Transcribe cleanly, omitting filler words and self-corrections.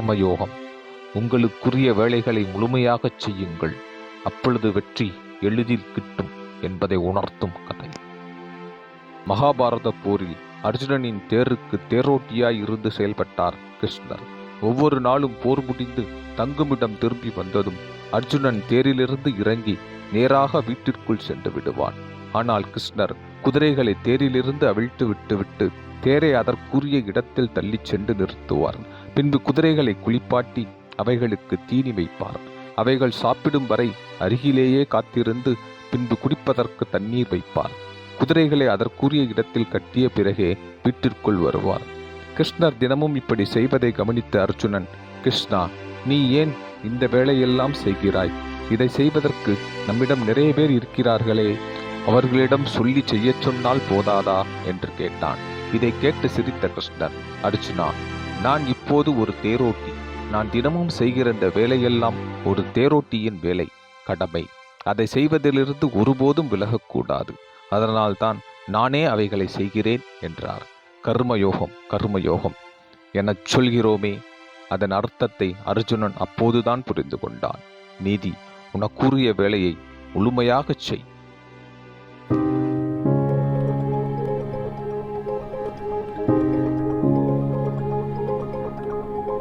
கர்மயோகம். உங்களுக்குரிய வேலைகளை முழுமையாகச் செய்யுங்கள், அப்பொழுது வெற்றி எளிதில் கிட்டும் என்பதை உணர்த்தும் கதை. மகாபாரத போரில் அர்ஜுனனின் தேருக்கு தேரோட்டியாய் இருந்து செயல்பட்டார் கிருஷ்ணர். ஒவ்வொரு நாளும் போர் முடிந்து தங்குமிடம் திரும்பி வந்ததும் அர்ஜுனன் தேரிலிருந்து இறங்கி நேராக வீட்டிற்குள் சென்று விடுவான். ஆனால் கிருஷ்ணர் குதிரைகளை தேரிலிருந்து அவிழ்த்து விட்டுவிட்டு தேரை அதற்குரிய இடத்தில் தள்ளிச் சென்று நிறுத்துவார். பின்பு குதிரைகளை குளிப்பாட்டி அவைகளுக்கு தீனி வைப்பார். அவைகள் சாப்பிடும் வரை அருகிலேயே காத்திருந்து பின்பு குடிப்பதற்கு தண்ணீர் வைப்பார். குதிரைகளை அதற்குரிய இடத்தில் கட்டிய பிறகே வீட்டிற்குள் வருவார். கிருஷ்ணர் தினமும் இப்படி செய்வதை கவனித்த அர்ஜுனன், கிருஷ்ணா, நீ ஏன் இந்த வேலையெல்லாம் செய்கிறாய்? இதை செய்வதற்கு நம்மிடம் நிறைய பேர் இருக்கிறார்களே, அவர்களிடம் சொல்லி செய்ய சொன்னால் போதாதா என்று கேட்டான். இதை கேட்டு சிரித்த கிருஷ்ணர், அர்ஜுனா, நான் இப்போது ஒரு தேரோட்டி. நான் தினமும் செய்கிற இந்த வேலையெல்லாம் ஒரு தேரோட்டியின் வேலை, கடமை. அதை செய்வதிலிருந்து ஒருபோதும் விலகக்கூடாது. அதனால்தான் நானே அவைகளை செய்கிறேன் என்றார். கர்மயோகம் கர்மயோகம் எனச் சொல்கிறோமே, அதன் அர்த்தத்தை அர்ஜுனன் அப்போதுதான் புரிந்து கொண்டான். நீதி, உனக்குரிய வேலையை முழுமையாகச் செய்.